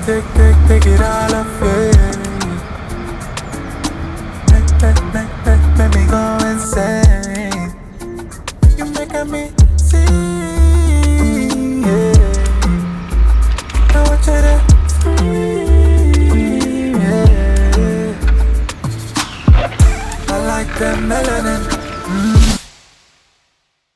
Take it all away. Make me go insane. You're making me see. Yeah. I want you to scream. Yeah. I like that melanin.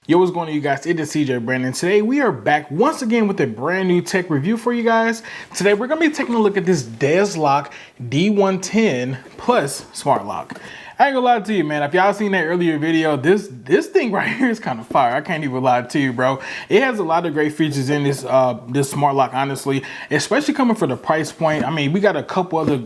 Yo, what's going on, you guys? It is CJ Brandon. Today we are back once again with a brand new tech review for you guys. Today we're gonna be taking a look at this Desloc D110 Plus Smart Loc. I ain't gonna lie to you, man. If y'all seen that earlier video, this thing right here is kind of fire. I can't even lie to you, bro. It has a lot of great features in this this Smart Loc, honestly, especially coming for the price point. I mean, we got a couple other,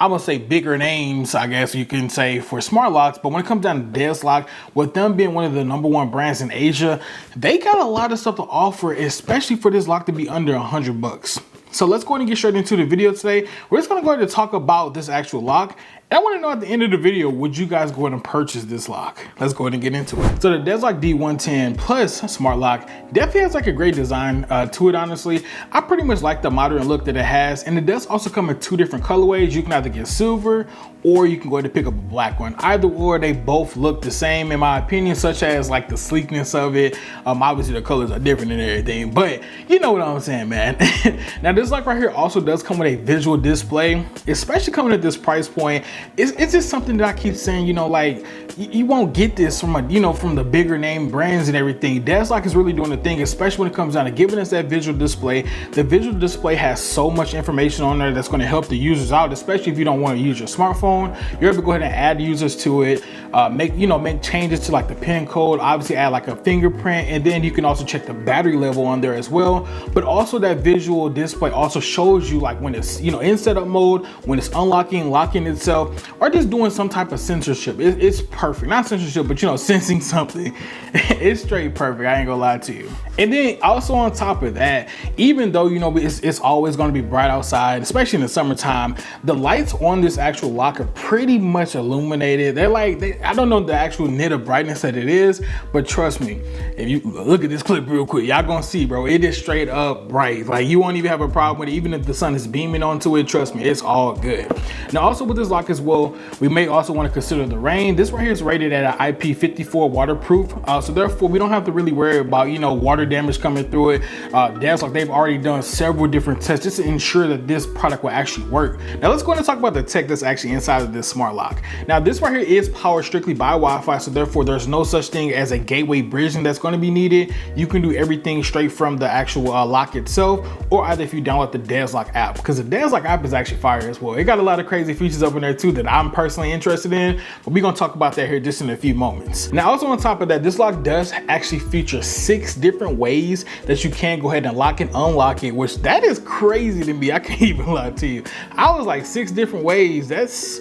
I would say bigger names, I guess you can say, for smart locks. But when it comes down to Desloc, with them being one of the #1 brands in Asia, they got a lot of stuff to offer, especially for this lock to be under 100 bucks. So let's go ahead and get straight into the video today. We're just gonna go ahead and talk about this actual lock. And I wanna know at the end of the video, would you guys go ahead and purchase this lock? Let's go ahead and get into it. So the Desloc D110 Plus Smart Loc definitely has like a great design to it, honestly. I pretty much like the modern look that it has. And it does also come in 2 different colorways. You can either get silver or you can go ahead and pick up a black one. Either or, they both look the same in my opinion, such as like the sleekness of it. Obviously the colors are different and everything, but you know what I'm saying, man. Now this lock right here also does come with a visual display, especially coming at this price point. It's just something that I keep saying, like you won't get this from from the bigger name brands and everything. Desloc is really doing the thing, especially when it comes down to giving us that visual display. The visual display has so much information on there that's going to help the users out, especially if you don't want to use your smartphone. You're able to go ahead and add users to it, make changes to like the pin code, obviously add like a fingerprint, and then you can also check the battery level on there as well. But also that visual display also shows you like when it's in setup mode, when it's unlocking, locking itself, or just doing some type of censorship. It's perfect. Not censorship, but sensing something. It's straight perfect. I ain't gonna lie to you. And then also on top of that, even though it's always going to be bright outside, especially in the summertime, the lights on this actual lock are pretty much illuminated. I don't know the actual nit of brightness that it is, but trust me, if you look at this clip real quick, y'all gonna see, bro, it is straight up bright. Like you won't even have a problem with it, even if the sun is beaming onto it. Trust me, it's all good. Now also with this lock as well, we may also want to consider the rain. This right here is rated at an IP54 waterproof, so therefore we don't have to really worry about water damage coming through it. Desloc, they've already done several different tests just to ensure that this product will actually work. Now let's go ahead and talk about the tech that's actually inside of this smart lock. Now this right here is powered strictly by Wi-Fi, so therefore there's no such thing as a gateway bridging that's going to be needed. You can do everything straight from the actual lock itself, or either if you download the Desloc app, because the Desloc app is actually fire as well. It got a lot of crazy features up in there too that I'm personally interested in, but we're gonna talk about that here just in a few moments. Now also on top of that, this lock does actually feature 6 different ways that you can go ahead and lock and unlock it, which that is crazy to me. I can't even lie to you. I was like 6 different ways. That's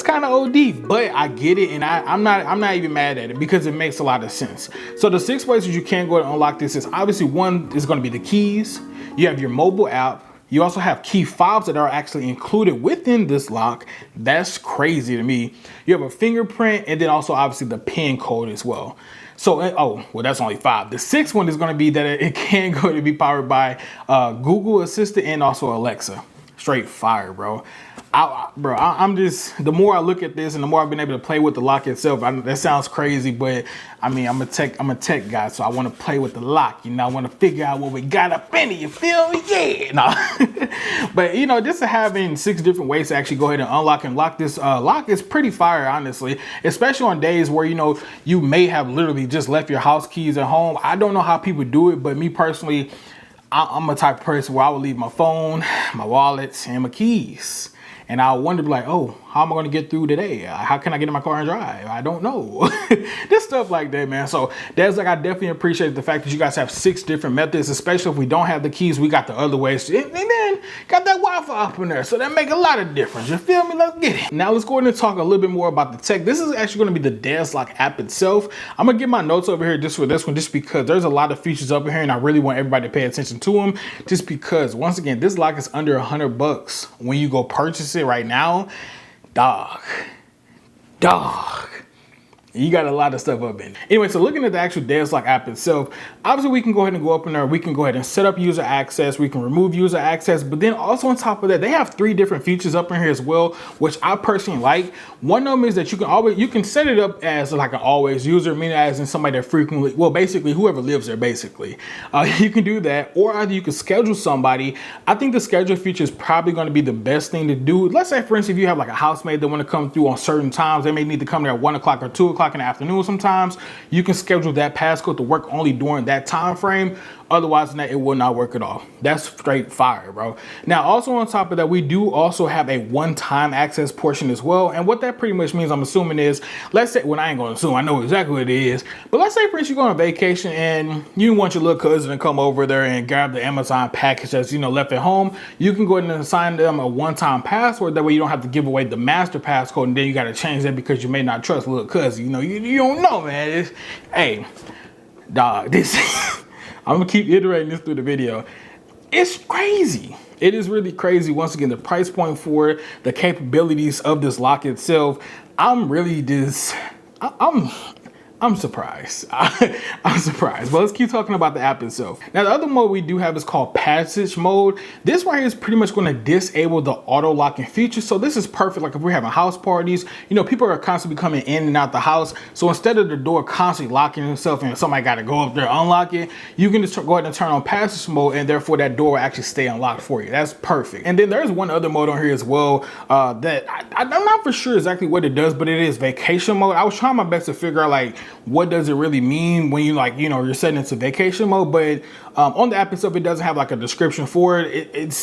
kind of OD, but I get it, and I'm not even mad at it because it makes a lot of sense. So the 6 ways that you can go ahead and unlock this is obviously, one is going to be the keys. You have your mobile app. You also have key fobs that are actually included within this lock. That's crazy to me. You have a fingerprint, and then also obviously the pin code as well. So, oh, well, that's only 5. The 6th one is going to be that it can go to be powered by Google Assistant and also Alexa. Straight fire, bro. I'm just, the more I look at this and the more I've been able to play with the lock itself, that sounds crazy, but I mean, I'm a tech guy, so I want to play with the lock. I want to figure out what we got up in it. You feel me? Yeah. No. But just having 6 different ways to actually go ahead and unlock and lock this lock is pretty fire, honestly. Especially on days where you may have literally just left your house keys at home. I don't know how people do it, but me personally, I'm a type of person where I would leave my phone, my wallets, and my keys. And I wonder, like, oh, how am I going to get through today? How can I get in my car and drive? I don't know. Just stuff like that, man. So that's like, I definitely appreciate the fact that you guys have 6 different methods, especially if we don't have the keys, we got the other ways. And then got that Wi-Fi up in there. So that make a lot of difference. You feel me? Let's get it. Now let's go ahead and talk a little bit more about the tech. This is actually going to be the Desloc app itself. I'm going to get my notes over here just for this one, just because there's a lot of features up in here and I really want everybody to pay attention to them, just because once again, this lock is under $100 when you go purchase it right now. Dog. You got a lot of stuff up in it. Anyway, so looking at the actual Desloc app itself, obviously we can go ahead and go up in there. We can go ahead and set up user access. We can remove user access. But then also on top of that, they have 3 different features up in here as well, which I personally like. One of them is that you can set it up as like an always user, meaning as in somebody that frequently, well, basically whoever lives there, basically. You can do that, or either you can schedule somebody. I think the schedule feature is probably going to be the best thing to do. Let's say, for instance, if you have like a housemate that want to come through on certain times, they may need to come there at 1 o'clock or 2 o'clock in the afternoon sometimes. You can schedule that passcode to work only during that time frame. Otherwise than that, it will not work at all. That's straight fire, bro. Now, also on top of that, we do also have a one-time access portion as well. And what that pretty much means, I'm assuming is, let's say, well, I ain't gonna assume, I know exactly what it is, but let's say, for instance, you go on vacation and you want your little cousin to come over there and grab the Amazon package that's, you know, left at home. You can go ahead and assign them a one-time password. That way you don't have to give away the master passcode, and then you got to change that because you may not trust little cousin. You know, you don't know, man. Hey, dog, this I'm gonna keep iterating this through the video. It's crazy. It is really crazy. Once again, the price point for it, the capabilities of this lock itself, I'm really just, I'm surprised. I'm surprised. But let's keep talking about the app itself. Now, the other mode we do have is called passage mode. This right here is pretty much going to disable the auto locking feature. So this is perfect. Like if we're having house parties, you know, people are constantly coming in and out the house. So instead of the door constantly locking itself and somebody got to go up there, unlock it, you can just go ahead and turn on passage mode, and therefore that door will actually stay unlocked for you. That's perfect. And then there's one other mode on here as well that I'm not for sure exactly what it does, but it is vacation mode. I was trying my best to figure out like, what does it really mean when you like, you know, you're setting into vacation mode, but on the app itself, it doesn't have like a description for it.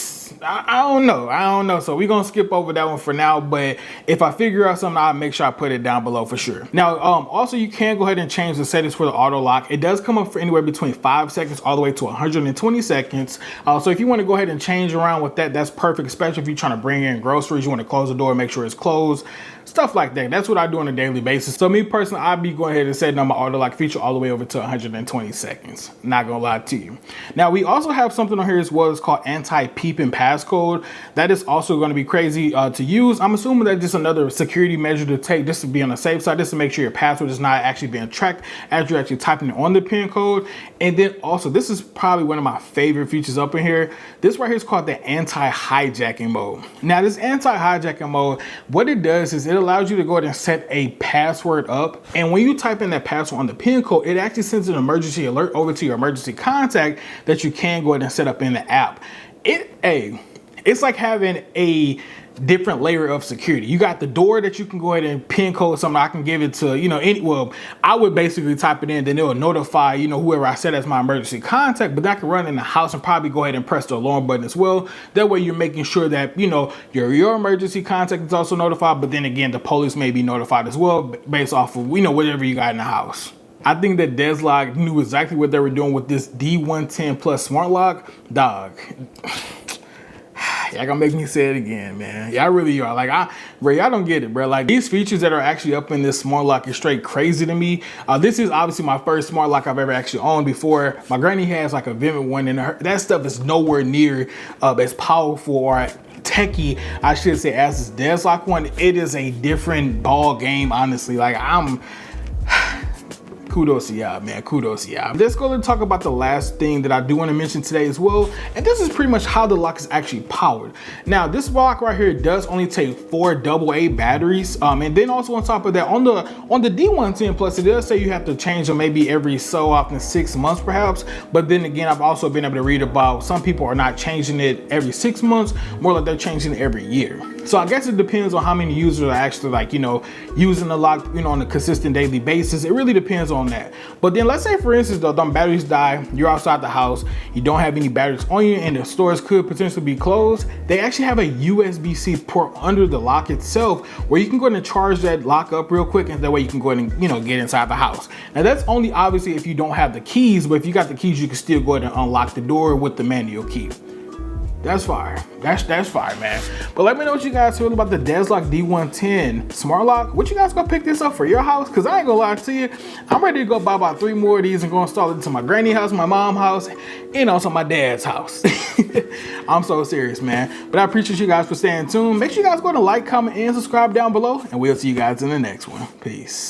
I don't know. So we're going to skip over that one for now, but if I figure out something, I'll make sure I put it down below for sure. Now, also you can go ahead and change the settings for the auto lock. It does come up for anywhere between 5 seconds all the way to 120 seconds. So if you want to go ahead and change around with that, that's perfect, especially if you're trying to bring in groceries, you want to close the door, make sure it's closed, stuff like that. That's what I do on a daily basis. So me personally, I'll be going ahead and setting on my auto lock feature all the way over to 120 seconds. Not gonna lie to you. Now we also have something on here as well. It's called anti-peeping passcode. That is also going to be crazy to use. I'm assuming that's just another security measure to take, just to be on the safe side, just to make sure your password is not actually being tracked as you're actually typing it on the pin code. And then also, this is probably one of my favorite features up in here. This right here is called the anti-hijacking mode. Now this anti-hijacking mode, what it does is it allows you to go ahead and set a password up. And when you type in that password on the pin code, it actually sends an emergency alert over to your emergency contact that you can go ahead and set up in the app. It's like having a different layer of security. You got the door that you can go ahead and pin code something. I can give it to, you know, well, I would basically type it in, then it will notify, you know, whoever I set as my emergency contact, but I can run in the house and probably go ahead and press the alarm button as well. That way you're making sure that, you know, your emergency contact is also notified, but then again, the police may be notified as well based off of, you know, whatever you got in the house. I think that Desloc knew exactly what they were doing with this D110 Plus Smart Loc. Dog, y'all gonna make me say it again, man. Y'all really are. Like, bro, y'all don't get it, bro. Like, these features that are actually up in this Smart Loc is straight crazy to me. This is obviously my first Smart Loc I've ever actually owned before. My granny has like a Vivint one, and that stuff is nowhere near as powerful or techie, I should say, as this Desloc one. It is a different ball game, honestly. Like, kudos to y'all, man. Kudos to y'all. Let's go and talk about the last thing that I do want to mention today as well. And this is pretty much how the lock is actually powered. Now, this lock right here does only take 4 AA batteries. And then also on top of that, on the D110 Plus, it does say you have to change them maybe every so often, 6 months perhaps. But then again, I've also been able to read about some people are not changing it every 6 months, more like they're changing it every year. So I guess it depends on how many users are actually, like, you know, using the lock, you know, on a consistent daily basis. It really depends on that. But then let's say, for instance, though, them batteries die, you're outside the house, you don't have any batteries on you, and the stores could potentially be closed. They actually have a USB-C port under the lock itself where you can go ahead and charge that lock up real quick, and that way you can go ahead and, you know, get inside the house. Now that's only obviously if you don't have the keys, but if you got the keys, you can still go ahead and unlock the door with the manual key. That's fire. That's fire, man. But let me know what you guys feel about the Desloc D110 Smart Loc. What you guys gonna pick this up for your house? Cause I ain't gonna lie to you, I'm ready to go buy about 3 more of these and go install it into my granny house, my mom's house, and also my dad's house. I'm so serious, man. But I appreciate you guys for staying tuned. Make sure you guys go to like, comment, and subscribe down below, and we'll see you guys in the next one. Peace.